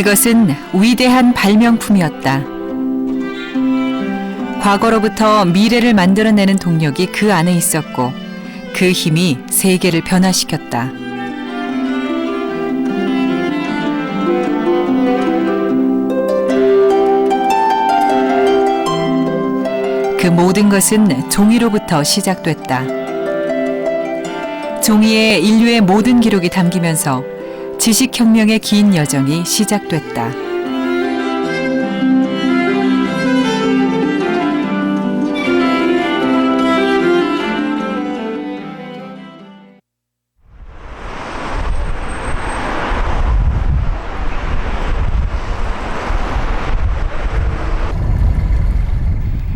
그것은 위대한 발명품이었다. 과거로부터 미래를 만들어내는 동력이 그 안에 있었고 그 힘이 세계를 변화시켰다. 그 모든 것은 종이로부터 시작됐다. 종이에 인류의 모든 기록이 담기면서 지식혁명의 긴 여정이 시작됐다.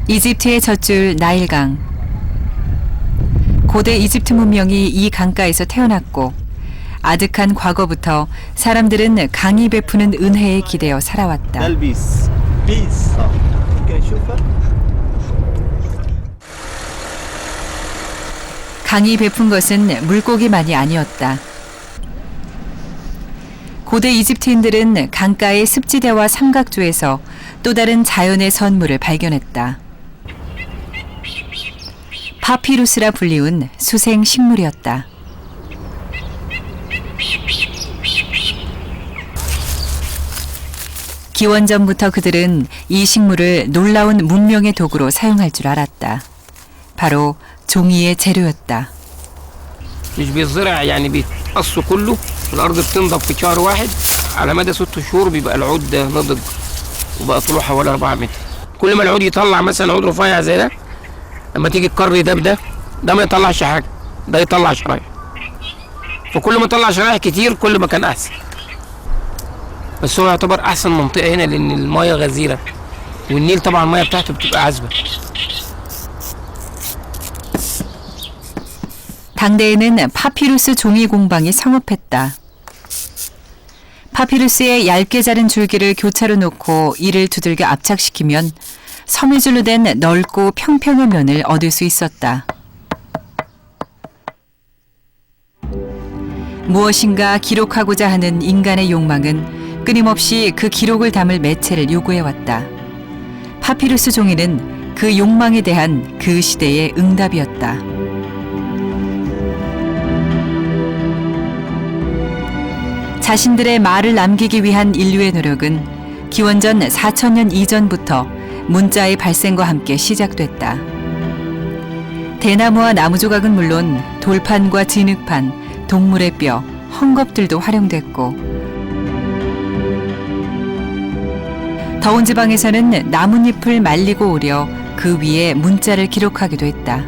이집트의 젖줄 나일강. 고대 이집트 문명이 이 강가에서 태어났고 아득한 과거부터 사람들은 강이 베푸는 은혜에 기대어 살아왔다. 강이 베푼 것은 물고기만이 아니었다. 고대 이집트인들은 강가의 습지대와 삼각조에서 또 다른 자연의 선물을 발견했다. 파피루스라 불리운 수생 식물이었다. 기원전부터 그들은 이 식물을 놀라운 문명의 도구로 사용할 줄 알았다. 바로 종이의 재료였다. مش بيتزرع يعني بيتقص كله الارض بتنضف في شهر واحد على مدى 6 شهور بيبقى العود نضج وبقى طوله حوالي 4 متر. كل ما العود يطلع مثلا عود رفيع زي ده لما تيجي القر ده ما يطلعش حاجه ده يطلع شرايح. فكل ما طلع شرايح كتير كل ما كان احسن. بس هو يعتبر احسن منطقه هنا لان المايه غزيره والنيل طبعا المايه بتاعته بتبقى عذبه. 당대에는 파피루스 종이 공방이 성업했다. 파피루스의 얇게 자른 줄기를 교차로 놓고 이를 두들겨 압착시키면 섬유줄로 된 넓고 평평한 면을 얻을 수 있었다. 무엇인가 기록하고자 하는 인간의 욕망은 끊임없이 그 기록을 담을 매체를 요구해왔다. 파피루스 종이는 그 욕망에 대한 그 시대의 응답이었다. 자신들의 말을 남기기 위한 인류의 노력은 기원전 4000년 이전부터 문자의 발생과 함께 시작됐다. 대나무와 나무 조각은 물론 돌판과 진흙판, 동물의 뼈, 헝겊들도 활용됐고 더운 지방에서는 나뭇잎을 말리고 오려 그 위에 문자를 기록하기도 했다.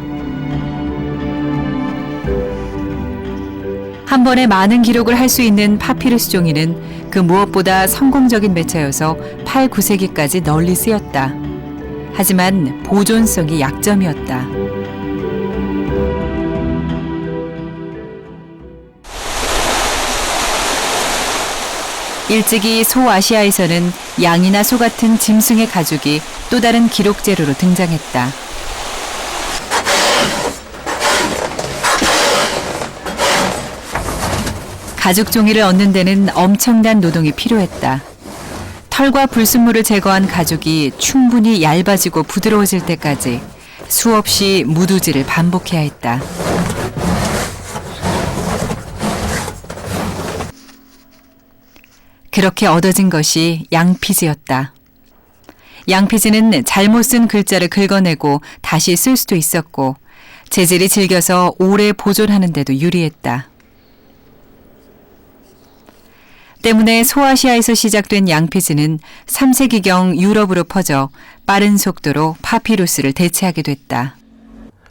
한 번에 많은 기록을 할 수 있는 파피루스 종이는 그 무엇보다 성공적인 매체여서 8, 9세기까지 널리 쓰였다. 하지만 보존성이 약점이었다. 일찍이 소아시아에서는 양이나 소 같은 짐승의 가죽이 또 다른 기록 재료로 등장했다. 가죽 종이를 얻는 데는 엄청난 노동이 필요했다. 털과 불순물을 제거한 가죽이 충분히 얇아지고 부드러워질 때까지 수없이 무두질을 반복해야 했다. 그렇게 얻어진 것이 양피지였다. 양피지는 잘못 쓴 글자를 긁어내고 다시 쓸 수도 있었고 재질이 질겨서 오래 보존하는 데도 유리했다. 때문에 소아시아에서 시작된 양피지는 3세기경 유럽으로 퍼져 빠른 속도로 파피루스를 대체하게 됐다.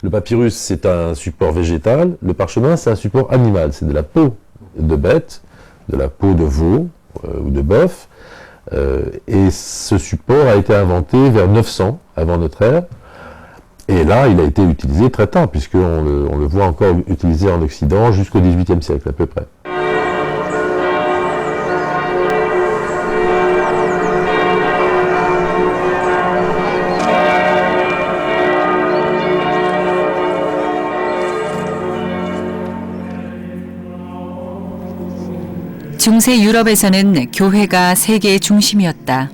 Le papyrus, c'est un support végétal. Le parchemin, c'est un support animal. C'est de la peau de bête, de la peau de veau ou de bœuf. Et ce support a été inventé vers 900 avant notre ère. Et là, il a été utilisé très tard, puisqu'on le voit encore utilisé en Occident jusqu'au XVIIIe siècle à peu près. 중세 유럽에서는 교회가 세계의 중심이었다.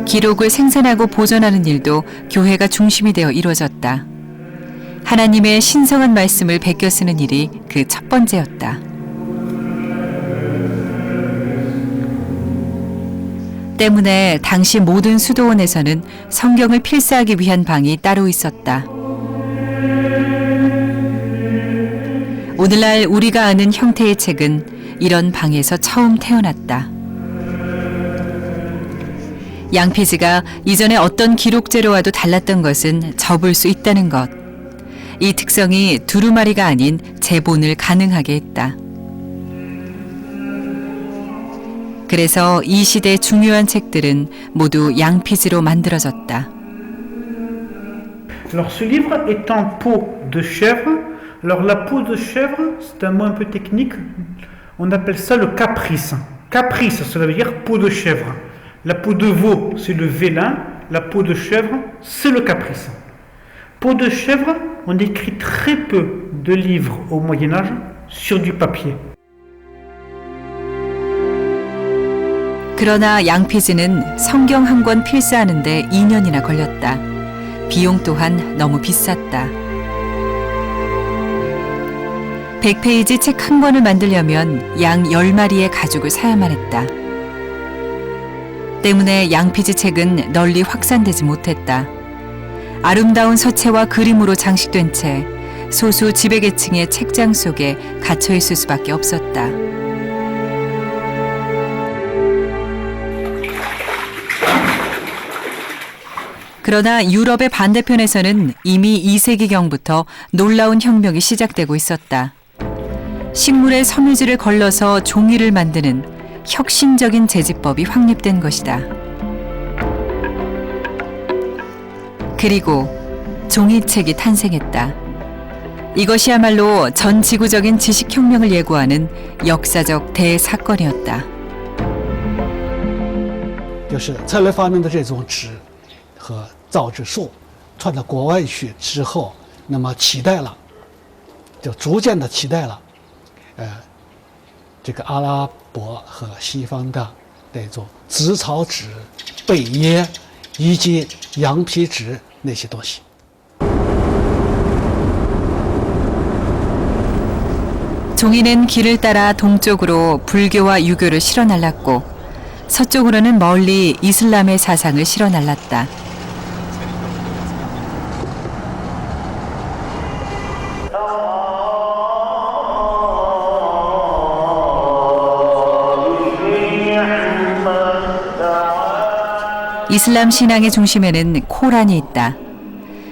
기록을 생산하고 보존하는 일도 교회가 중심이 되어 이루어졌다. 하나님의 신성한 말씀을 베껴 쓰는 일이 그 첫 번째였다. 때문에 당시 모든 수도원에서는 성경을 필사하기 위한 방이 따로 있었다. 오늘날 우리가 아는 형태의 책은 이런 방에서 처음 태어났다. 양피지가 이전에 어떤 기록재료와도 달랐던 것은 접을 수 있다는 것. 이 특성이 두루마리가 아닌 제본을 가능하게 했다. 그래서 이 시대 중요한 책들은 모두 양피지로 만들어졌다. Alors ce livre est en peau de chèvre. Alors la peau de chèvre, c'est un mot un peu technique. On appelle ça le caprice. Caprice, cela veut dire peau de chèvre. La peau de veau, c'est le vélin. La peau de chèvre, c'est le caprice. Peau de chèvre, on écrit très peu de livres au Moyen-Âge sur du papier. 그러나 양피지는 성경 한 권 필사하는데 2년이나 걸렸다. 비용 또한 너무 비쌌다. 100페이지 책 한 권을 만들려면 양 10마리의 가죽을 사야만 했다. 때문에 양피지 책은 널리 확산되지 못했다. 아름다운 서체와 그림으로 장식된 채 소수 지배계층의 책장 속에 갇혀 있을 수밖에 없었다. 그러나 유럽의 반대편에서는 이미 2세기경부터 놀라운 혁명이 시작되고 있었다. 식물의 섬유질을 걸러서 종이를 만드는 혁신적인 제지법이 확립된 것이다. 그리고 종이책이 탄생했다. 이것이야말로 전 지구적인 지식혁명을 예고하는 역사적 대사건이었다. 就是策略发明的这种纸和造纸术传到国外去之后，那么取代了，就逐渐的取代了，这个阿拉伯和西方的那种纸草纸、贝叶以及羊皮纸那些东西。 종이는 길을 따라 동쪽으로 불교와 유교를 실어 날랐고 서쪽으로는 멀리 이슬람의 사상을 실어 날랐다. 이슬람 신앙의 중심에는 코란이 있다.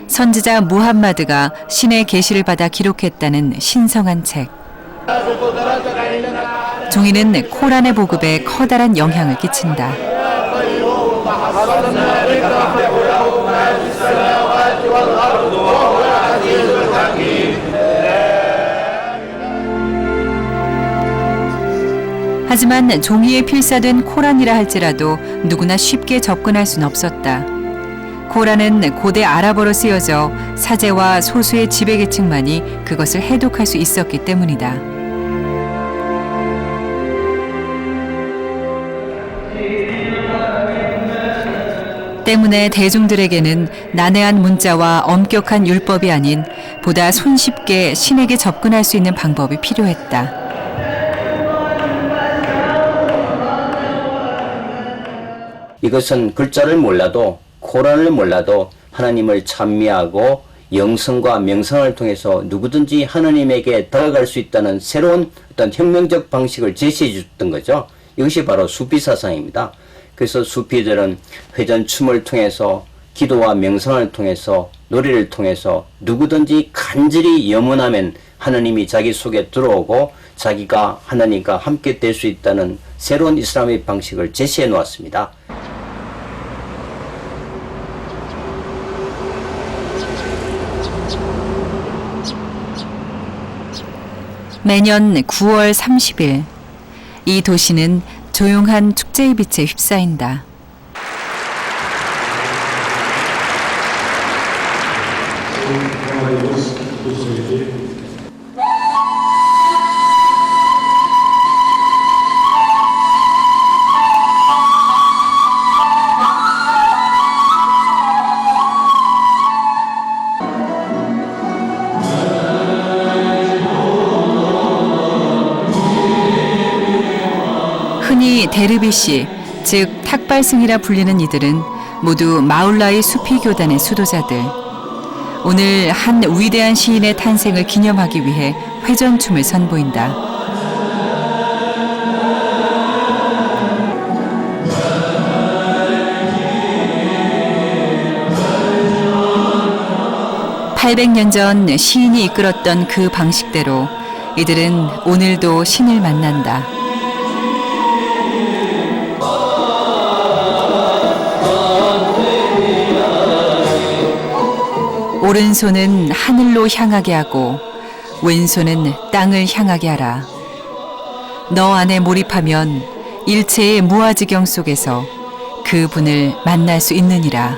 선지자 무함마드가 신의 계시를 받아 기록했다는 신성한 책. 종이는 코란의 보급에 커다란 영향을 끼친다. 하지만 종이에 필사된 코란이라 할지라도 누구나 쉽게 접근할 수는 없었다. 코란은 고대 아랍어로 쓰여져 사제와 소수의 지배계층만이 그것을 해독할 수 있었기 때문이다. 때문에 대중들에게는 난해한 문자와 엄격한 율법이 아닌 보다 손쉽게 신에게 접근할 수 있는 방법이 필요했다. 이것은 글자를 몰라도 코란을 몰라도 하나님을 찬미하고 영성과 명성을 통해서 누구든지 하나님에게 다가갈 수 있다는 새로운 어떤 혁명적 방식을 제시해 줬던 거죠. 이것이 바로 수피 사상입니다. 그래서 수피들은 회전춤을 통해서 기도와 명성을 통해서 노래를 통해서 누구든지 간절히 염원하면 하나님이 자기 속에 들어오고 자기가 하나님과 함께 될 수 있다는 새로운 이슬람의 방식을 제시해 놓았습니다. 매년 9월 30일 이 도시는 조용한 축제의 빛에 휩싸인다. 흔히 데르비시, 즉 탁발승이라 불리는 이들은 모두 마울라의 수피 교단의 수도자들. 오늘 한 위대한 시인의 탄생을 기념하기 위해 회전춤을 선보인다. (800년) 전 시인이 이끌었던 그 방식대로 이들은 오늘도 신을 만난다. 오른손은 하늘로 향하게 하고 왼손은 땅을 향하게 하라. 너 안에 몰입하면 일체의 무아지경 속에서 그분을 만날 수 있느니라.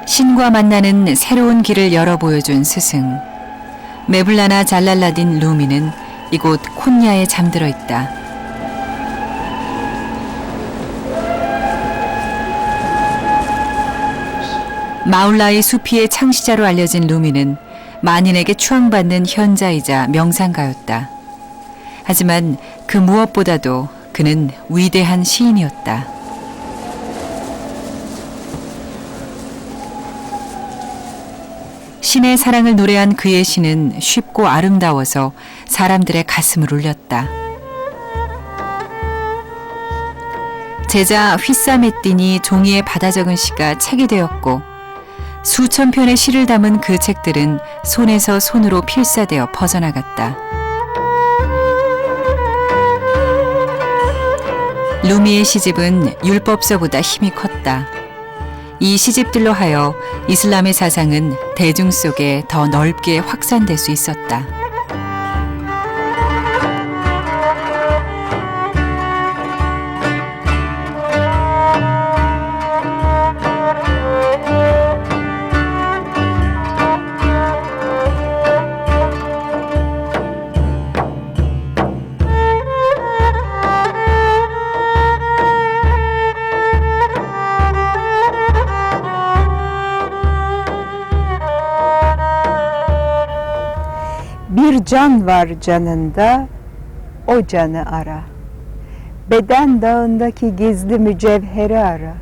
신과 만나는 새로운 길을 열어 보여준 스승. 메블라나 잘랄라딘 루미는 이곳 콘야에 잠들어 있다. 마울라의 수피의 창시자로 알려진 루미는 만인에게 추앙받는 현자이자 명상가였다. 하지만 그 무엇보다도 그는 위대한 시인이었다. 신의 사랑을 노래한 그의 시는 쉽고 아름다워서 사람들의 가슴을 울렸다. 제자 휘사메띠니 종이에 받아 적은 시가 책이 되었고 수천 편의 시를 담은 그 책들은 손에서 손으로 필사되어 퍼져나갔다. 루미의 시집은 율법서보다 힘이 컸다. 이 시집들로 하여 이슬람의 사상은 대중 속에 더 넓게 확산될 수 있었다. Bir can var canında, o canı ara. Beden dağındaki gizli mücevheri ara.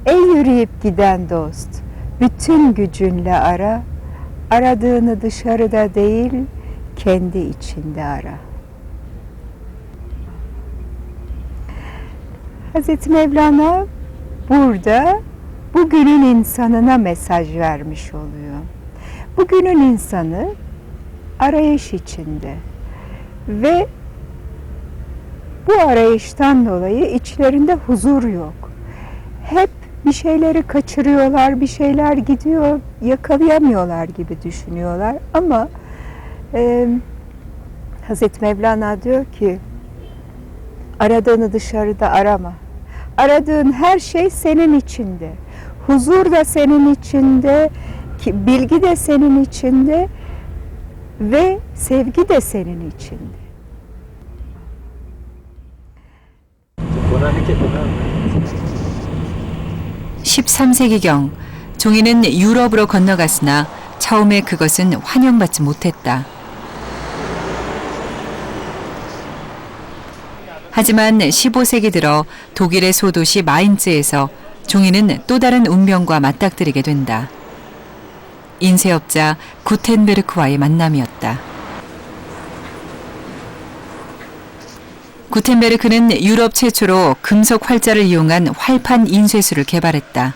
Ey yürüyüp giden dost, bütün gücünle ara. Aradığını dışarıda değil, kendi içinde ara. Hazreti Mevlana burada bugünün insanına mesaj vermiş oluyor. Bugünün insanı arayış içinde ve bu arayıştan dolayı içlerinde huzur yok. Hep bir şeyleri kaçırıyorlar, bir şeyler gidiyor, yakalayamıyorlar gibi düşünüyorlar. Ama Hazreti Mevlana diyor ki, aradığını dışarıda arama. Aradığın her şey senin içinde. Huzur da senin içinde, bilgi de senin içinde ve sevgi de senin içinde. 13세기경 종이는 유럽으로 건너갔으나 처음에 그것은 환영받지 못했다. 하지만 15세기 들어 독일의 소도시 마인츠에서 종이는 또 다른 운명과 맞닥뜨리게 된다. 인쇄업자 구텐베르크와의 만남이었다. 구텐베르크는 유럽 최초로 금속 활자를 이용한 활판 인쇄술을 개발했다.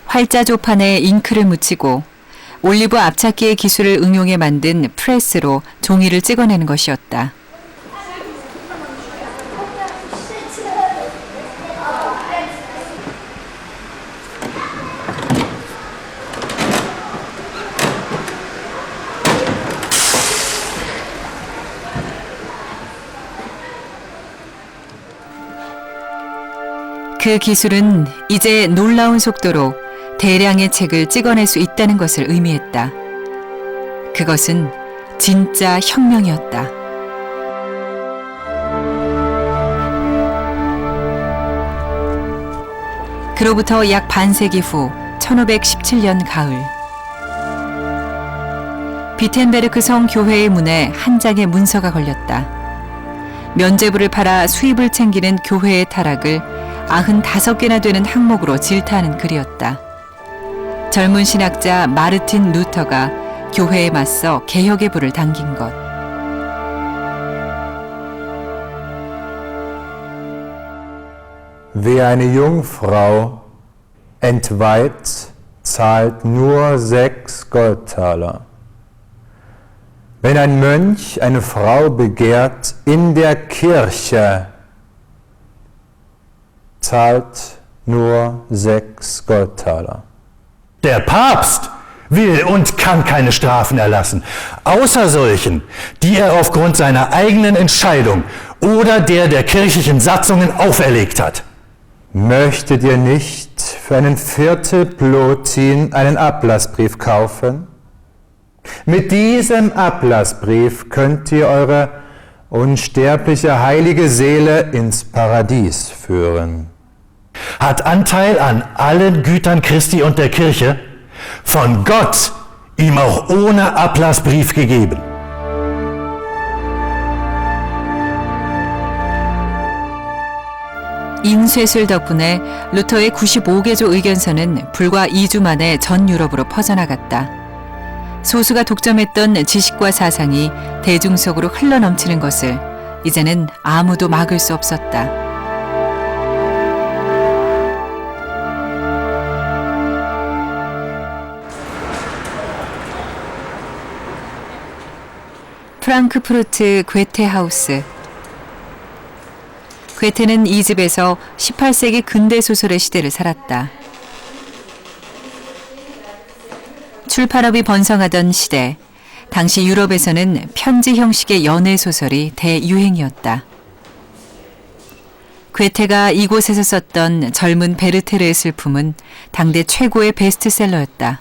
활자 조판에 잉크를 묻히고 올리브 압착기의 기술을 응용해 만든 프레스로 종이를 찍어내는 것이었다. 그 기술은 이제 놀라운 속도로 대량의 책을 찍어낼 수 있다는 것을 의미했다. 그것은 진짜 혁명이었다. 그로부터 약 반세기 후 1517년 가을, 비텐베르크 성 교회의 문에 한 장의 문서가 걸렸다. 면죄부를 팔아 수입을 챙기는 교회의 타락을 95개나 되는 항목으로 질타하는 글이었다. 젊은 신학자 마르틴 루터가 교회에 맞서 개혁의 불을 당긴 것. Wer eine Jungfrau entweiht, zahlt nur 6 Goldtaler. Wenn ein Mönch eine Frau begehrt in der Kirche, zahlt nur 6 Goldtaler. Der Papst will und kann keine Strafen erlassen, außer solchen, die er aufgrund seiner eigenen Entscheidung oder der kirchlichen Satzungen auferlegt hat. Möchtet ihr nicht für einen Viertel Plotin einen Ablassbrief kaufen? Mit diesem Ablassbrief könnt ihr eure unsterbliche heilige Seele ins Paradies führen. Hat Anteil an allen Gütern Christi und der Kirche, von Gott ihm auch ohne Ablassbrief gegeben. 인쇄술 덕분에 루터의 95개조 의견서는 불과 2주 만에 전 유럽으로 퍼져나갔다. 소수가 독점했던 지식과 사상이 대중 속으로 흘러넘치는 것을 이제는 아무도 막을 수 없었다. 프랑크푸르트 괴테하우스. 괴테는 이 집에서 18세기 근대 소설의 시대를 살았다. 출판업이 번성하던 시대, 당시 유럽에서는 편지 형식의 연애 소설이 대유행이었다. 괴테가 이곳에서 썼던 젊은 베르테르의 슬픔은 당대 최고의 베스트셀러였다.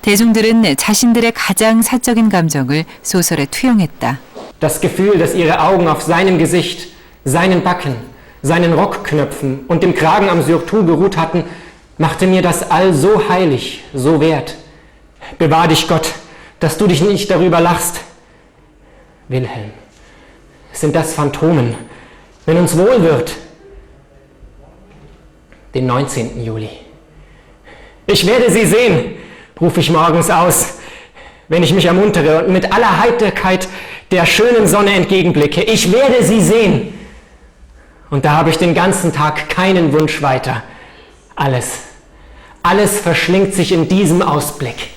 대중들은 자신들의 가장 사적인 감정을 소설에 투영했다. Das Gefühl, dass ihre Augen auf seinem Gesicht, seinen Backen, seinen Rockknöpfen und dem Kragen am Surtout geruht hatten, machte mir das all so heilig, so wert. Bewahr dich Gott, dass du dich nicht darüber lachst. Wilhelm, sind das Phantomen, wenn uns wohl wird? Den 19. Juli. Ich werde sie sehen, rufe ich morgens aus, wenn ich mich ermuntere und mit aller Heiterkeit der schönen Sonne entgegenblicke. Ich werde sie sehen. Und da habe ich den ganzen Tag keinen Wunsch weiter. Alles verschlingt sich in diesem Ausblick.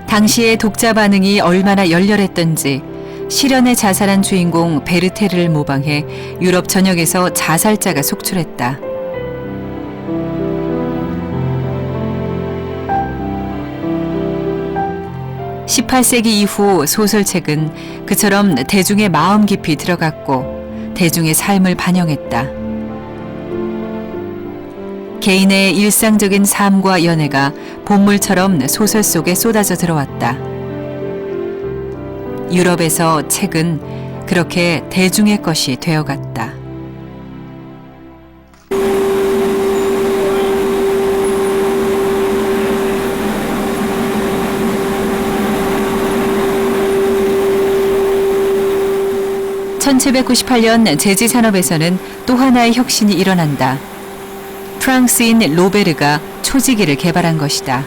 당시의 독자 반응이 얼마나 열렬했던지 실연에 자살한 주인공 베르테르를 모방해 유럽 전역에서 자살자가 속출했다. (18세기) 이후 소설책은 그처럼 대중의 마음 깊이 들어갔고 대중의 삶을 반영했다. 개인의 일상적인 삶과 연애가 본물처럼 소설 속에 쏟아져 들어왔다. 유럽에서 책은 그렇게 대중의 것이 되어갔다. (1798년) 제지 산업에서는 또 하나의 혁신이 일어난다. 프랑스인 로베르가 초지기를 개발한 것이다.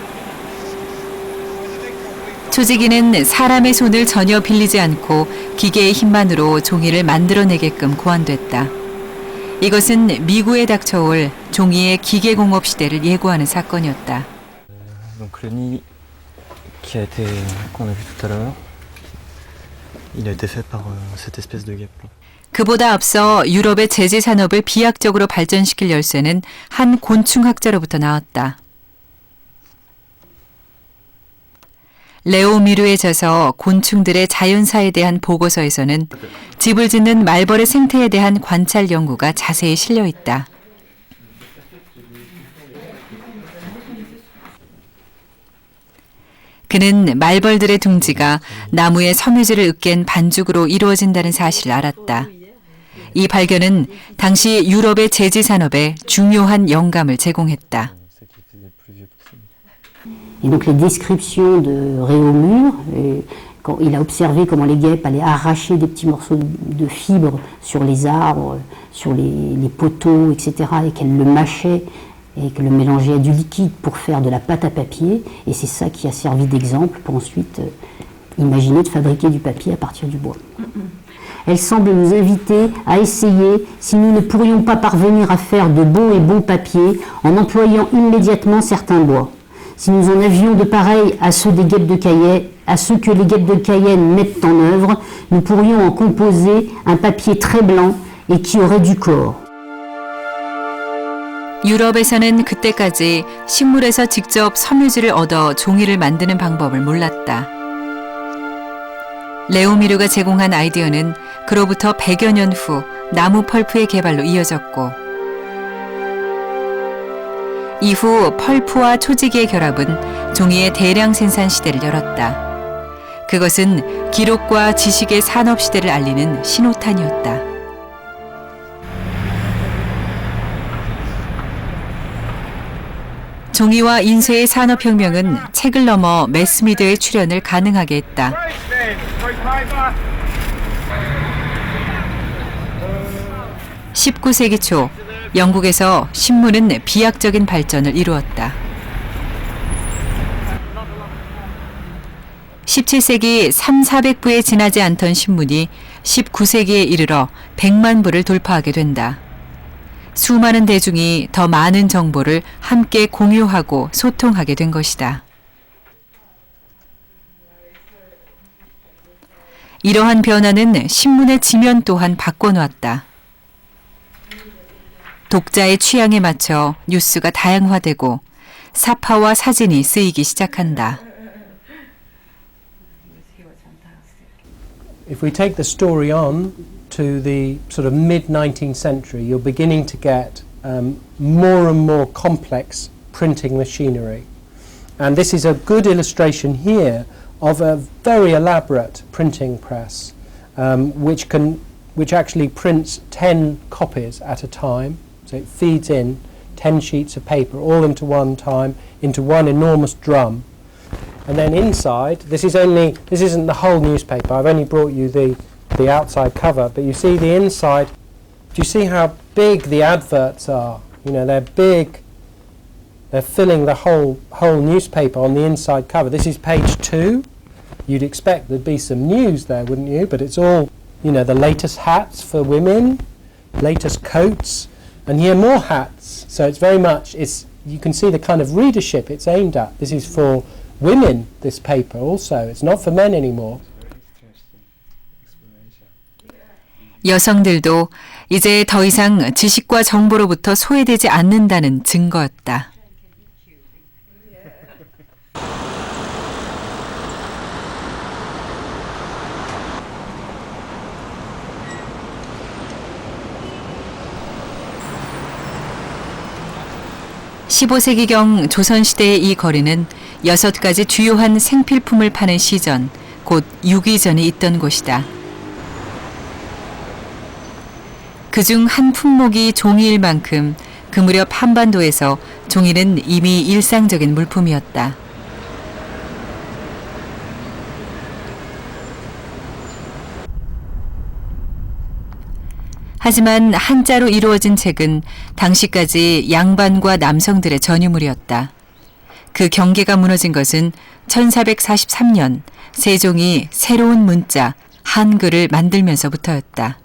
초지기는 사람의 손을 전혀 빌리지 않고 기계의 힘만으로 종이를 만들어내게끔 고안됐다. 이것은 미국에 닥쳐올 종이의 기계공업 시대를 예고하는 사건이었다. Donc le nid qui a été qu'on a vu tout à l'heure, il a été fait par cette espèce de guêpe. 그보다 앞서 유럽의 제지 산업을 비약적으로 발전시킬 열쇠는 한 곤충학자로부터 나왔다. 레오미르에 져서 곤충들의 자연사에 대한 보고서에서는 집을 짓는 말벌의 생태에 대한 관찰 연구가 자세히 실려 있다. 그는 말벌들의 둥지가 나무의 섬유질을 으깬 반죽으로 이루어진다는 사실을 알았다. 이 발견은 당시 유럽의 제지 산업에 중요한 영감을 제공했다. Et donc les descriptions de Réaumur, quand il a observé comment les guêpes allaient arracher des petits morceaux de fibres sur les arbres, sur les poteaux, etc., et qu'elles le mâchaient et qu'elles le mélangeaient à du liquide pour faire de la pâte à papier, et c'est ça qui a servi d'exemple pour ensuite imaginer de fabriquer du papier à partir du bois. Elle semble nous inviter à essayer si nous ne pourrions pas parvenir à faire de beaux et bons papiers en employant immédiatement certains bois. Si nous en avions de pareils à ceux des guêpes de Cayenne, à ceux que les guêpes de Cayenne mettent en œuvre, nous pourrions en composer un papier très blanc et qui aurait du corps. 유럽에서는 그때까지 식물에서 직접 섬유질을 얻어 종이를 만드는 방법을 몰랐다. 레오미르가 제공한 아이디어는 그로부터 100여 년 후 나무 펄프의 개발로 이어졌고, 이후 펄프와 초지기의 결합은 종이의 대량 생산 시대를 열었다. 그것은 기록과 지식의 산업 시대를 알리는 신호탄이었다. 종이와 인쇄의 산업혁명은 책을 넘어 매스미디어의 출현을 가능하게 했다. 19세기 초 영국에서 신문은 비약적인 발전을 이루었다. 17세기 3,400부에 지나지 않던 신문이 19세기에 이르러 100만 부를 돌파하게 된다. 수많은 대중이 더 많은 정보를 함께 공유하고 소통하게 된 것이다. 이러한 변화는 신문의 지면 또한 바꿔놓았다. 독자의 취향에 맞춰 뉴스가 다양화되고 사파와 사진이 쓰이기 시작한다. If we take the story on to the sort of mid-19th century, you're beginning to get more and more complex printing machinery. And this is a good illustration here of a very elaborate printing press, which actually prints 10 copies at a time. So it feeds in 10 sheets of paper all into one time, into one enormous drum. And then inside, this isn't the whole newspaper, I've only brought you the outside cover, but you see the inside. Do you see how big the adverts are? You know, they're big, they're filling the whole newspaper on the inside cover. This is page 2. You'd expect there'd be some news there, wouldn't you? But it's all, you know, the latest hats for women, latest coats, and here more hats. So it's very much, you can see the kind of readership it's aimed at. This is for women, this paper also. It's not for men anymore. 여성들도 이제 더 이상 지식과 정보로부터 소외되지 않는다는 증거였다. (15세기경) 조선시대의 이 거리는 6가지 주요한 생필품을 파는 시전, 곧 유기전이 있던 곳이다. 그중 한 품목이 종이일 만큼 그 무렵 한반도에서 종이는 이미 일상적인 물품이었다. 하지만 한자로 이루어진 책은 당시까지 양반과 남성들의 전유물이었다. 그 경계가 무너진 것은 1443년 세종이 새로운 문자, 한글을 만들면서부터였다.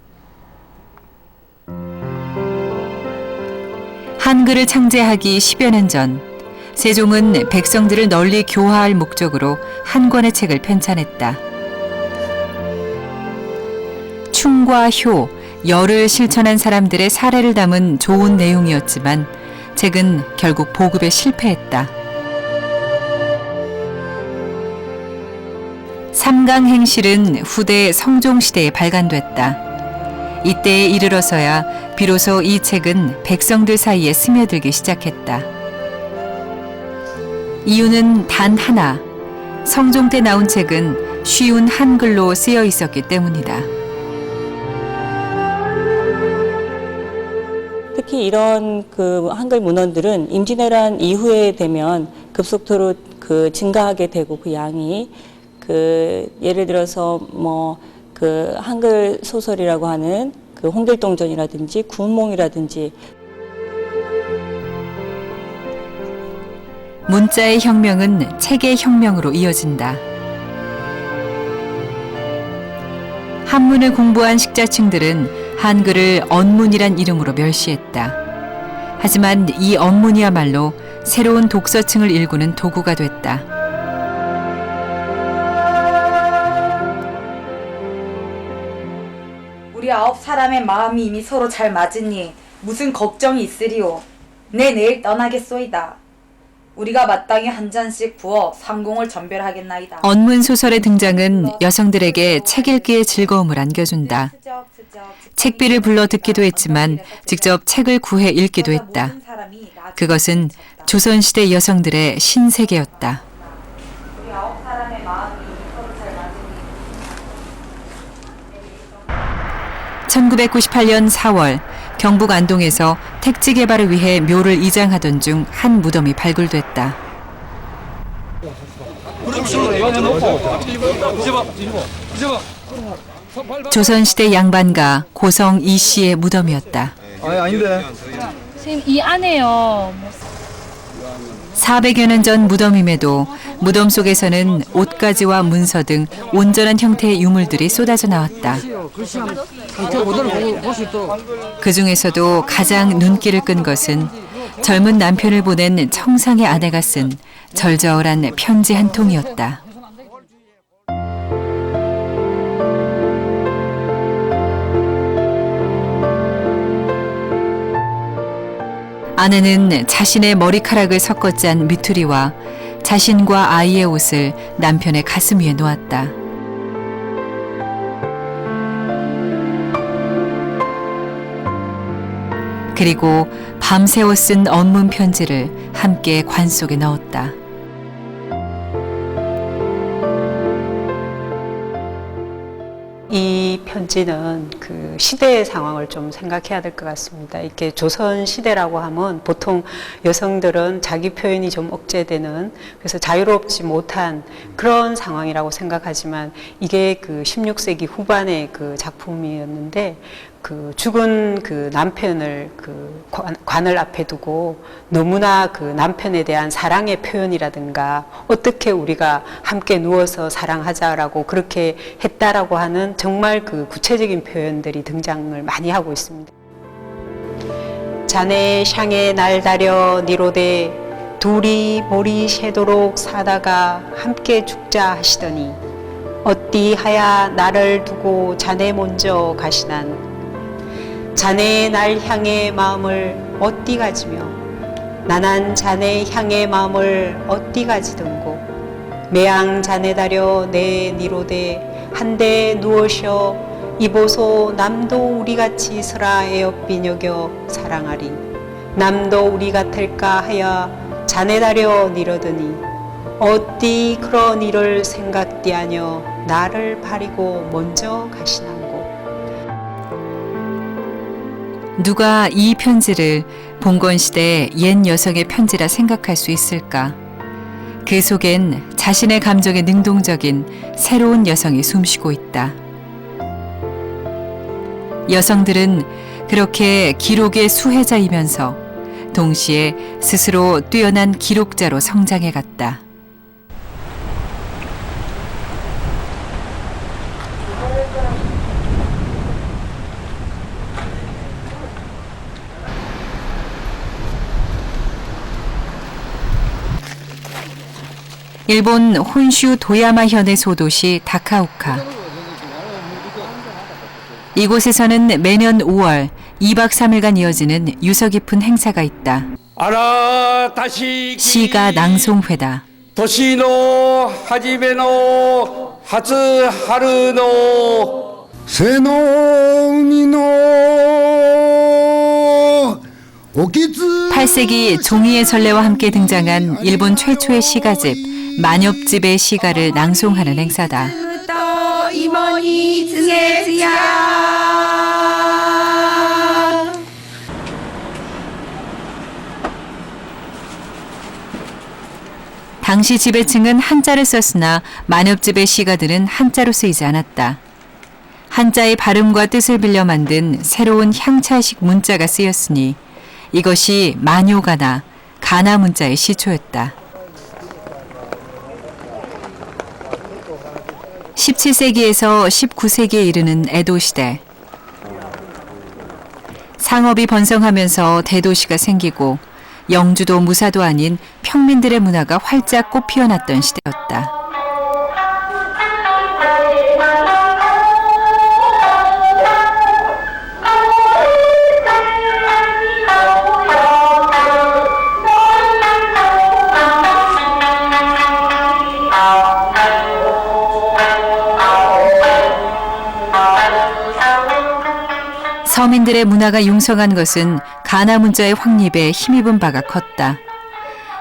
한글을 창제하기 10여 년 전, 세종은 백성들을 널리 교화할 목적으로 한 권의 책을 편찬했다. 충과 효, 열을 실천한 사람들의 사례를 담은 좋은 내용이었지만 책은 결국 보급에 실패했다. 삼강행실은 후대 성종시대에 발간됐다. 이때에 이르러서야 비로소 이 책은 백성들 사이에 스며들기 시작했다. 이유는 단 하나, 성종 때 나온 책은 쉬운 한글로 쓰여 있었기 때문이다. 특히 이런 그 한글 문헌들은 임진왜란 이후에 되면 급속도로 증가하게 되고 그 양이 예를 들어서 그 한글 소설이라고 하는 그 홍길동전이라든지 구운몽이라든지 문자의 혁명은 책의 혁명으로 이어진다. 한문을 공부한 식자층들은 한글을 언문이란 이름으로 멸시했다. 하지만 이 언문이야말로 새로운 독서층을 일구는 도구가 됐다. 우리 9사람의 마음이 이미 서로 잘 맞으니 무슨 걱정이 있으리오. 내 내일 떠나겠소이다. 우리가 마땅히 한 잔씩 부어 상공을 전별하겠나이다. 언문 소설의 등장은 여성들에게 책 읽기의 즐거움을 안겨준다. 책비를 불러 듣기도 했지만 직접 책을 구해 읽기도 했다. 그것은 조선시대 여성들의 신세계였다. 1998년 4월 경북 안동에서 택지 개발을 위해 묘를 이장하던 중 한 무덤이 발굴됐다. 조선시대 양반가 고성 이 씨의 무덤이었다. 아닌데. 선생님 이 안에요. 400여 년 전 무덤임에도 무덤 속에서는 옷가지와 문서 등 온전한 형태의 유물들이 쏟아져 나왔다. 그 중에서도 가장 눈길을 끈 것은 젊은 남편을 보낸 청상의 아내가 쓴 절저한 편지 한 통이었다. 아내는 자신의 머리카락을 섞어 짠 미투리와 자신과 아이의 옷을 남편의 가슴 위에 놓았다. 그리고 밤새워 쓴 언문 편지를 함께 관 속에 넣었다. 이 편지는 그 시대의 상황을 좀 생각해야 될 것 같습니다. 이렇게 조선 시대라고 하면 보통 여성들은 자기 표현이 좀 억제되는, 그래서 자유롭지 못한 그런 상황이라고 생각하지만 이게 그 16세기 후반의 그 작품이었는데, 그 죽은 그 남편을 그 관을 앞에 두고 너무나 그 남편에 대한 사랑의 표현이라든가 어떻게 우리가 함께 누워서 사랑하자라고 그렇게 했다라고 하는 정말 그 구체적인 표현들이 등장을 많이 하고 있습니다. 자네 향에 날다려 니로되 둘이 보리 새도록 사다가 함께 죽자 하시더니 어찌하야 나를 두고 자네 먼저 가시난 자네의 날 향의 마음을 어디 가지며 나난 자네 향의 마음을 어디 가지든고 매양 자네다려 내 니로되 한데 누워셔 이보소 남도 우리같이 서라 애업빈 여겨 사랑하리 남도 우리 같을까 하여 자네다려 니러더니 어디 그런 일을 생각디하며 나를 바리고 먼저 가시난고. 누가 이 편지를 봉건시대 옛 여성의 편지라 생각할 수 있을까? 그 속엔 자신의 감정에 능동적인 새로운 여성이 숨쉬고 있다. 여성들은 그렇게 기록의 수혜자이면서 동시에 스스로 뛰어난 기록자로 성장해 갔다. 일본 혼슈 도야마현의 소도시 다카오카. 이곳에서는 매년 5월 2박 3일간 이어지는 유서 깊은 행사가 있다. 시가 낭송회다. 도시노 하지메노 初春の瀬の海の오키츠 8세기 종이의 전래와 함께 등장한 일본 최초의 시가집 만엽집의 시가를 낭송하는 행사다. 당시 지배층은 한자를 썼으나 만엽집의 시가들은 한자로 쓰이지 않았다. 한자의 발음과 뜻을 빌려 만든 새로운 향차식 문자가 쓰였으니 이것이 만요가나 가나 문자의 시초였다. 17세기에서 19세기에 이르는 에도 시대. 상업이 번성하면서 대도시가 생기고 영주도 무사도 아닌 평민들의 문화가 활짝 꽃피어났던 시대였다. 서민들의 문화가 융성한 것은 가나 문자의 확립에 힘입은 바가 컸다.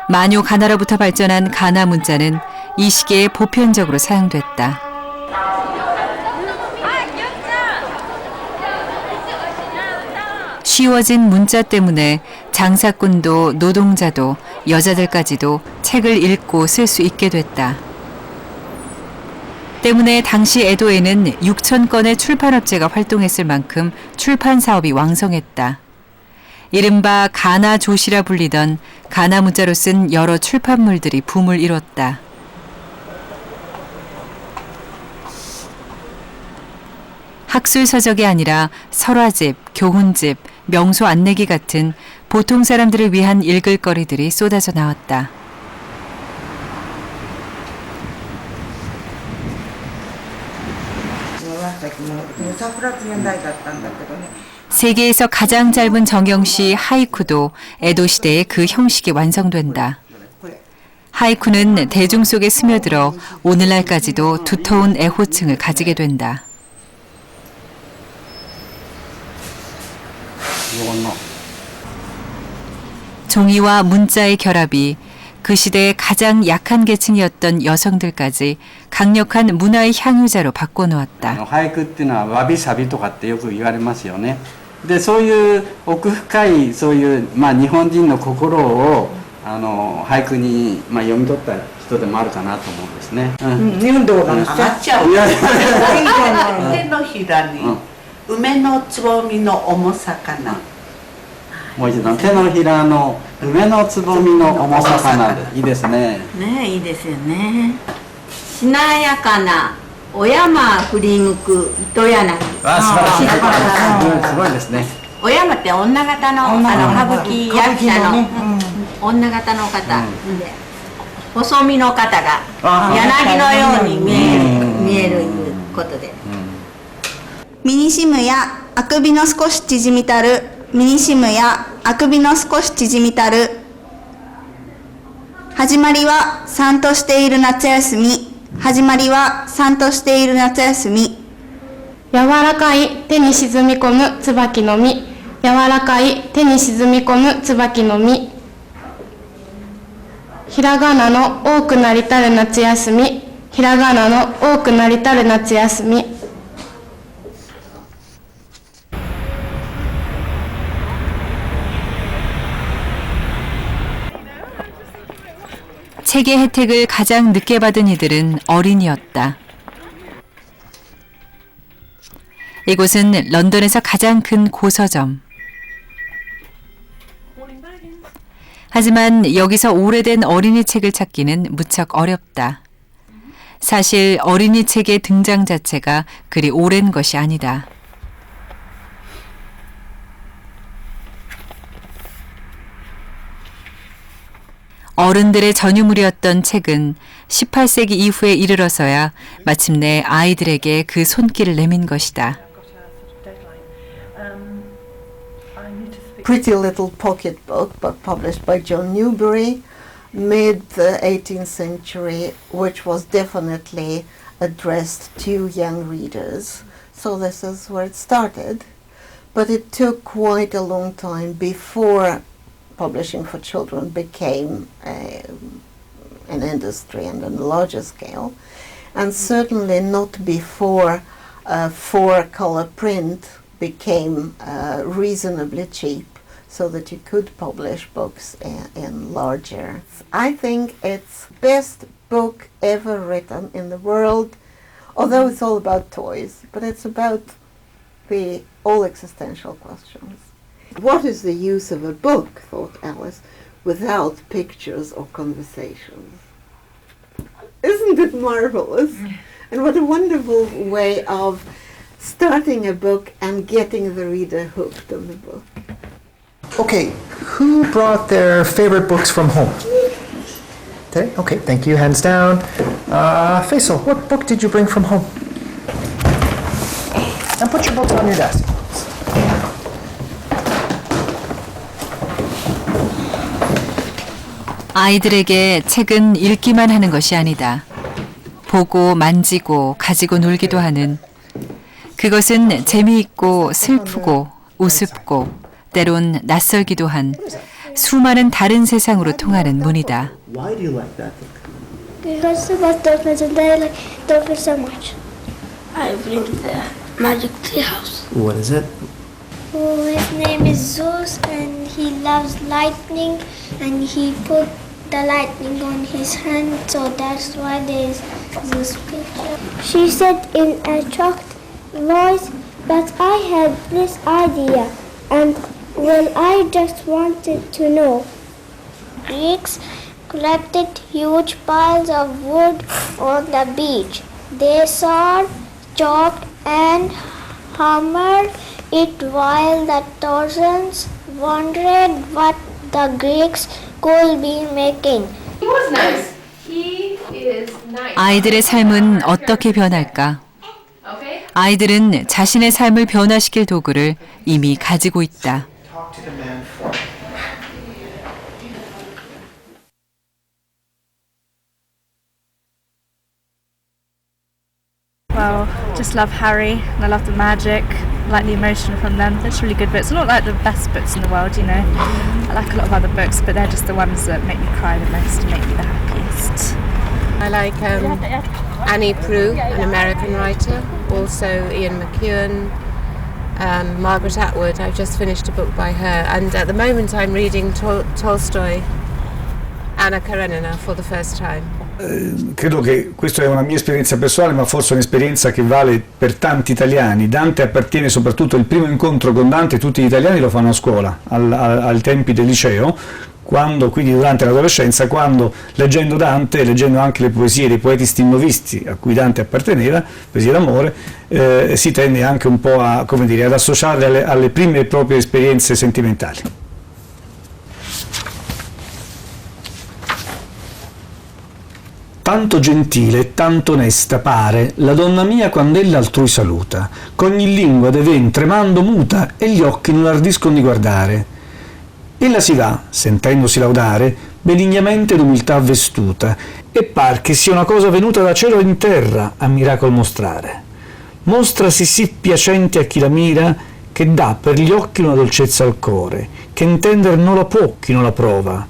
만요 가나로부터 발전한 가나 문자는 이 시기에 보편적으로 사용됐다. 쉬워진 문자 때문에 장사꾼도 노동자도 여자들까지도 책을 읽고 쓸 수 있게 됐다. 때문에 당시 에도에는 6,000건의 출판업체가 활동했을 만큼 출판 사업이 왕성했다. 이른바 가나 조시라 불리던 가나 문자로 쓴 여러 출판물들이 붐을 이뤘다. 학술 서적이 아니라 설화집, 교훈집, 명소 안내기 같은 보통 사람들을 위한 읽을거리들이 쏟아져 나왔다. 세계에서 가장 짧은 정형시 하이쿠도 에도 시대에 그 형식이 완성된다. 하이쿠는 대중 속에 스며들어 오늘날까지도 두터운 애호층을 가지게 된다. 종이와 문자의 결합이 그 시대의 가장 약한 계층이었던 여성들까지 강력한 문화의 향유자로 바꿔놓았다. 俳句っていうのはわびさびとかってよく言われますよね。でそういう奥深いそういう日本人の心を俳句に読み取った人でもあるかなと思うんですね。日本語が上がっちゃう。手のひらに梅のつぼみの重さかな。もう一度手のひらの梅のつぼみの重さかなでいいですね。ねいいですよね。しなやかなお山振り向く糸柳。あ素晴らしい。すごいですね。お山って女型の歌舞伎役者の女型の方で細身の方が柳のように見えるいうことで。ミニシムやあくびの少し縮みたる。ミニシムやあくびの少し縮みたる。始まりは3としている夏休み。始まりは3としている夏休み。柔らかい手に沈み込む椿の実。柔らかい手に沈み込む椿の実。ひらがなの多くなりたる夏休み。ひらがなの多くなりたる夏休み。 책의 혜택을 가장 늦게 받은 이들은 어린이였다. 이곳은 런던에서 가장 큰 고서점. 하지만 여기서 오래된 어린이 책을 찾기는 무척 어렵다. 사실 어린이 책의 등장 자체가 그리 오랜 것이 아니다. 어른들의 전유물이었던 책은 18세기 이후에 이르러서야 마침내 아이들에게 그 손길을 내민 것이다. Pretty Little Pocket Book, but published by John Newbery, mid the 18th century, which was definitely addressed to young readers. So this is where it started. But it took quite a long time before publishing for children became an industry and on a larger scale. And certainly not before 4-color print became reasonably cheap so that you could publish books in larger. I think it's the best book ever written in the world, although it's all about toys, but it's about the all existential questions. What is the use of a book, thought Alice, without pictures or conversations? Isn't it marvelous? And what a wonderful way of starting a book and getting the reader hooked on the book. Okay, who brought their favorite books from home? Okay, thank you, hands down. Faisal, what book did you bring from home? And put your books on your desk. 아이들에게 책은 읽기만 하는 것이 아니다. 보고 만지고 가지고 놀기도 하는, 그것은 재미있고 슬프고 우습고 때론 낯설기도 한 수많은 다른 세상으로 통하는 문이다. Why do you like that book? Because about dolphins and I like dolphins so much. I bring the magic tree house. What is it? Oh, his name is Zeus and he loves lightning and he put the lightning on his hand, so that's why there is this picture. She said in a shocked voice, but I had this idea and well, I just wanted to know. Greeks collected huge piles of wood on the beach. They sawed, chopped and hammered it while the Trojans wondered what the Greeks could be making. He was nice. He is nice. 아이들의 삶은 어떻게 변할까? Okay? 아이들은 자신의 삶을 변화시킬 도구를 이미 가지고 있다. Well, just love Harry and I love the magic, I like the emotion from them. They're just really good books. They're not like the best books in the world, you know. I like a lot of other books, but they're just the ones that make me cry the most and make me the happiest. I like Annie Proulx, an American writer, also Ian McEwan, Margaret Atwood. I've just finished a book by her, and at the moment I'm reading Tolstoy, Anna Karenina, for the first time. Credo che questa è una mia esperienza personale, ma forse un'esperienza che vale per tanti italiani. Dante appartiene soprattutto al primo incontro con Dante, tutti gli italiani lo fanno a scuola, ai tempi del liceo, quindi durante l'adolescenza, quando leggendo Dante, leggendo anche le poesie dei poeti stimnovisti a cui Dante apparteneva, poesie d'amore, si tende anche un po' a, come dire, ad associarle alle prime proprie esperienze sentimentali. Tanto gentile e tanto onesta pare la donna mia quand'ella altrui saluta, qu'ogni lingua de ven tremando muta e gli occhi non ardiscono di guardare. Ella si va, sentendosi laudare, benignamente d'umiltà vestuta, e par che sia una cosa venuta da cielo in terra a miracol mostrare. Mostrasi sì piacente a chi la mira, che dà per gli occhi una dolcezza al core, che intender non la può chi non la prova,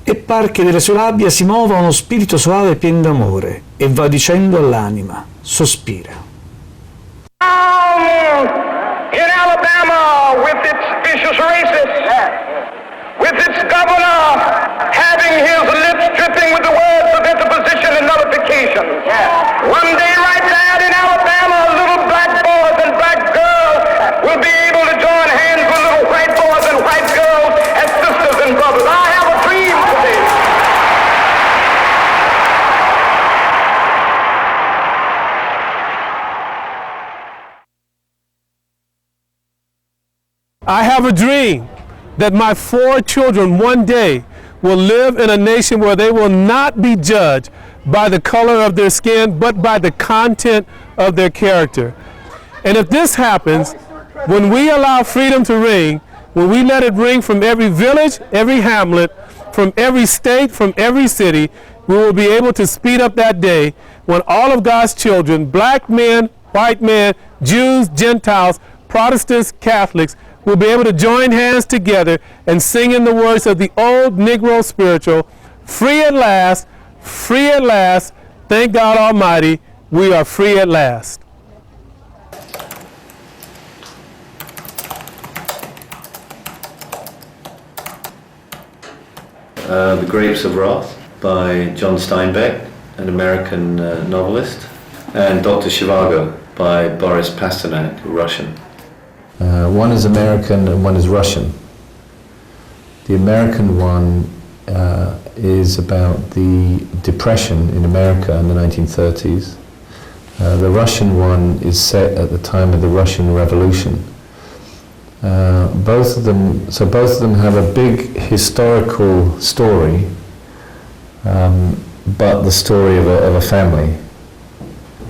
e par che delle sue labbia si muova uno spirito soave e pien d'amore, e va dicendo all'anima, sospira. In Alabama, with its vicious racists, with its governor having his lips dripping with the words of interposition and nullification. One day right there in Alabama, little black boys and black girls will be able to join hands with little white boys and white girls as sisters and brothers. I have a dream today. I have a dream that my 4 children one day will live in a nation where they will not be judged by the color of their skin, but by the content of their character. And if this happens, when we allow freedom to ring, when we let it ring from every village, every hamlet, from every state, from every city, we will be able to speed up that day when all of God's children, black men, white men, Jews, Gentiles, Protestants, Catholics, will be able to join hands together and sing in the words of the old Negro spiritual, free at last, thank God Almighty, we are free at last. The Grapes of Wrath by John Steinbeck, an American novelist, and Dr. Zhivago by Boris Pasternak, Russian. One is American and one is Russian. The American one is about the Depression in America in the 1930s. The Russian one is set at the time of the Russian Revolution. Both of them have a big historical story, but the story of a family.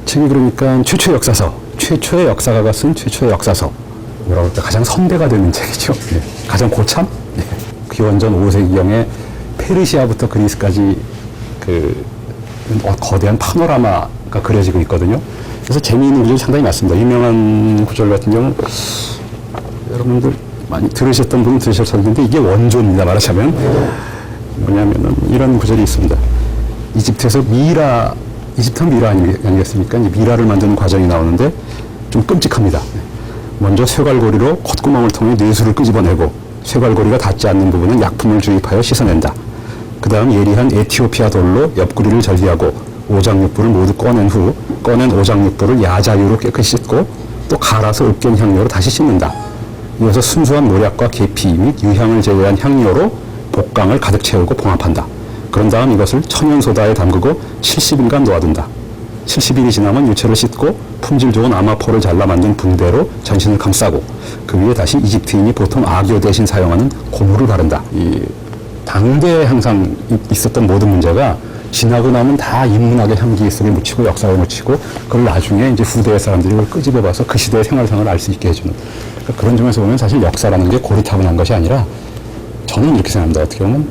책이 그러니까 최초의 역사서, 최초의 역사가가 쓴 최초의 역사서. 뭐라고 할까, 가장 선배가 되는 책이죠. 예. 가장 고참. 예. 기원전 5세기경에 페르시아부터 그리스까지 그 거대한 파노라마가 그려지고 있거든요. 그래서 재미있는 구절이 상당히 많습니다. 유명한 구절 같은 경우는 여러분들 많이 들으셨던 분은 들으셨을 텐데 이게 원조입니다. 말하자면 뭐냐면은 이런 구절이 있습니다. 이집트가 미라 아니겠습니까? 미라를 만드는 과정이 나오는데 좀 끔찍합니다. 먼저 쇠갈고리로 콧구멍을 통해 뇌수를 끄집어내고 쇠갈고리가 닿지 않는 부분은 약품을 주입하여 씻어낸다. 그 다음 예리한 에티오피아 돌로 옆구리를 절개하고 오장육부를 모두 꺼낸 후 꺼낸 오장육부를 야자유로 깨끗이 씻고 또 갈아서 으깬 향료로 다시 씻는다. 이어서 순수한 모략과 계피 및 유향을 제외한 향료로 복강을 가득 채우고 봉합한다. 그런 다음 이것을 천연소다에 담그고 70일간 놓아둔다. 70일이 지나면 유체를 씻고 품질 좋은 아마포를 잘라 만든 붕대로 전신을 감싸고 그 위에 다시 이집트인이 보통 악교 대신 사용하는 고무를 바른다. 이 당대에 항상 있었던 모든 문제가 지나고 나면 다 인문학의 향기 속에 묻히고 역사에 묻히고 그걸 나중에 이제 후대의 사람들이 그걸 끄집어봐서 그 시대의 생활상을 알 수 있게 해주는 그러니까 그런 점에서 보면 사실 역사라는 게 고리타분한 것이 아니라 저는 이렇게 생각합니다. 어떻게 보면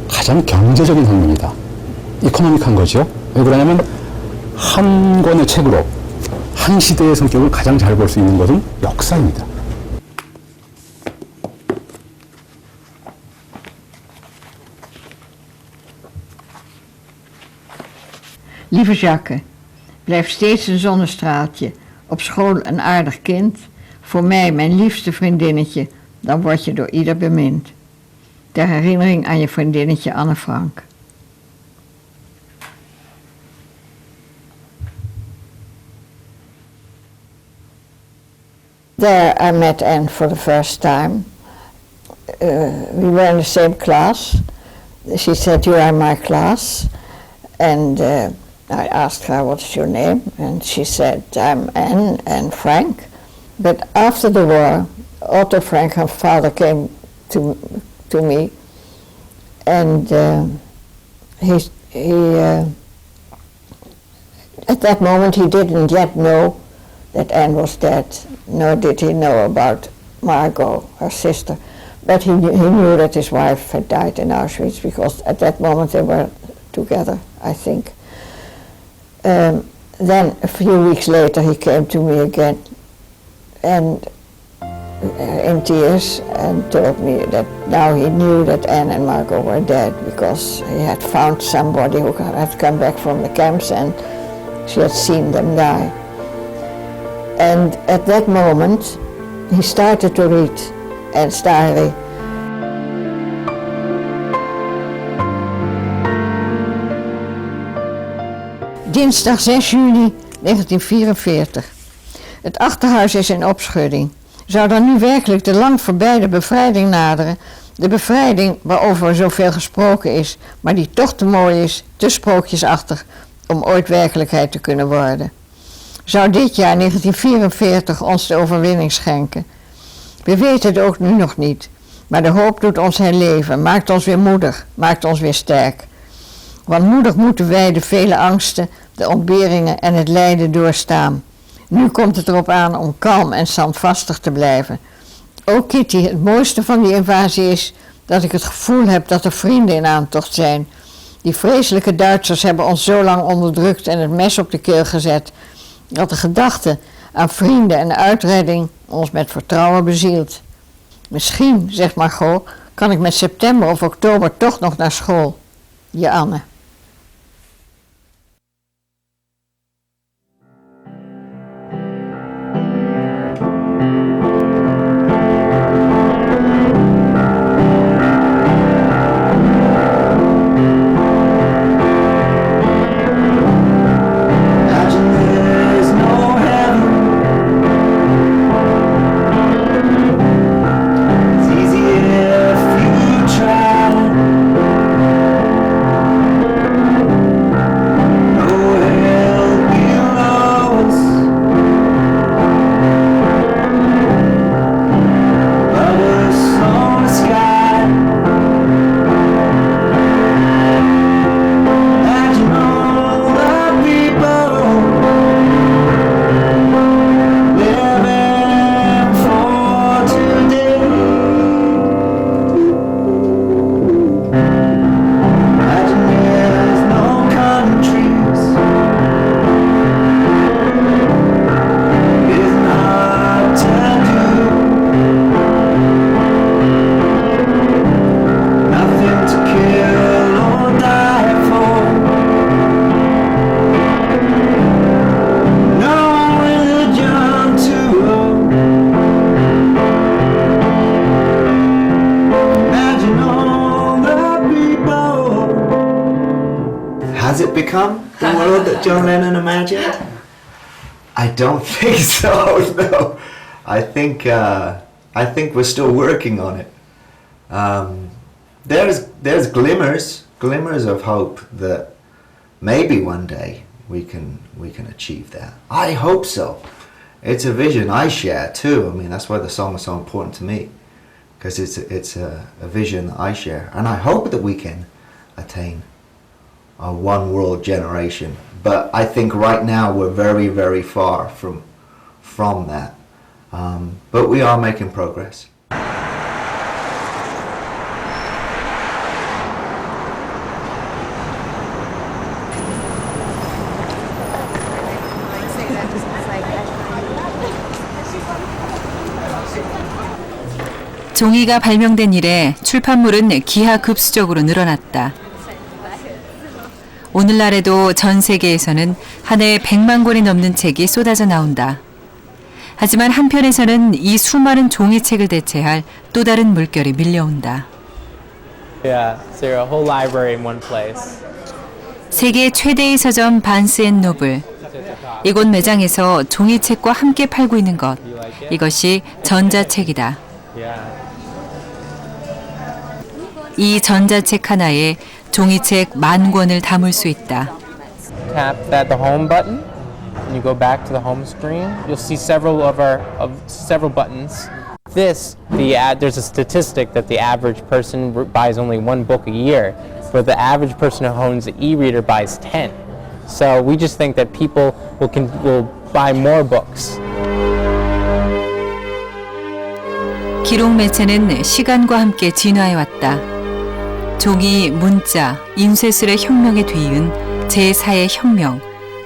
가장 경제적인 학문이다. 이코노믹한 거죠. 왜 그러냐면 한 권의 책으로 한 시대의 성격을 가장 잘 볼 수 있는 것은 역사입니다. Lieve Jacques, blijf steeds een zonnestraaltje. Op school een aardig kind. Voor mij mijn liefste vriendinnetje. Dan word je door ieder bemind. Ter herinnering aan je vriendinnetje Anne Frank. There I met Anne for the first time. We were in the same class. She said, "You are my class." And I asked her, "What's your name?" And she said, "I'm Anne Frank." But after the war, Otto Frank, her father, came to me, and at that moment he didn't yet know that Anne was dead, nor did he know about Margot, her sister. But he knew that his wife had died in Auschwitz, because at that moment they were together, I think. Then a few weeks later he came to me again, and in tears, and told me that now he knew that Anne and Margot were dead, because he had found somebody who had come back from the camps and she had seen them die. And at that moment he started to read Anne's diary. Dinsdag 6 juni 1944. Het achterhuis is in opschudding. Zou dan nu werkelijk de lang verbeide bevrijding naderen? De bevrijding waarover zoveel gesproken is, maar die toch te mooi is, te sprookjesachtig, om ooit werkelijkheid te kunnen worden. Zou dit jaar 1944 ons de overwinning schenken? We weten het ook nu nog niet, maar de hoop doet ons herleven, maakt ons weer moedig, maakt ons weer sterk. Want moedig moeten wij de vele angsten, de ontberingen en het lijden doorstaan. Nu komt het erop aan om kalm en standvastig te blijven. Ook Kitty, het mooiste van die invasie is dat ik het gevoel heb dat er vrienden in aantocht zijn. Die vreselijke Duitsers hebben ons zo lang onderdrukt en het mes op de keel gezet, dat de gedachte aan vrienden en uitredding ons met vertrouwen bezielt. Misschien, zegt Margot, kan ik met september of oktober toch nog naar school. Je Anne. Has it become the world that John Lennon imagined? I don't think so. No, I think we're still working on it. There's glimmers of hope that maybe one day we can achieve that. I hope so. It's a vision I share too. I mean, that's why the song is so important to me, because it's a vision that I share, and I hope that we can attain a one world generation. But I think right now we're very, very far from that. But we are making progress. 종이가 발명된 이래 출판물은 기하급수적으로 늘어났다. 오늘날에도 전 세계에서는 한 해에 100만 권이 넘는 책이 쏟아져 나온다. 하지만 한편에서는 이 수많은 종이책을 대체할 또 다른 물결이 밀려온다. Yeah, so a whole library in one place. 세계 최대의 서점 바은스 앤 노블. 이곳 매장에서 종이책과 함께 팔고 있는 것. 이것이 전자책이다. 이 전자책 하나에 종이책 10,000권을 담을 수 있다. Tap that the home button, and you go back to the home screen. You'll see several buttons. There's a statistic that the average person buys only one book a year, but the average person who owns an e-reader buys 10. So we just think that people will buy more books. 기록 매체는 시간과 함께 진화해 왔다. 종이, 문자, 인쇄술의 혁명에 뒤이은 제4의 혁명,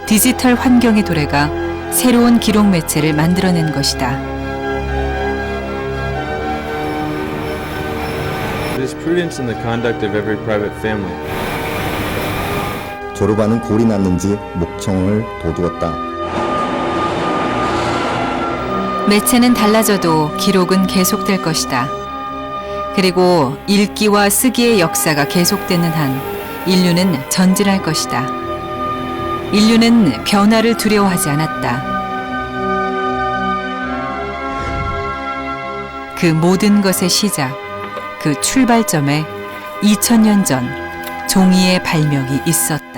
디지털 환경의 도래가 새로운 기록 매체를 만들어낸 것이다. It is prudence in the conduct of every private family. 졸업하는 골이 났는지 목청을 돋우었다. 매체는 달라져도 기록은 계속될 것이다. 그리고 읽기와 쓰기의 역사가 계속되는 한 인류는 전진할 것이다. 인류는 변화를 두려워하지 않았다. 그 모든 것의 시작, 그 출발점에 2000년 전 종이의 발명이 있었다.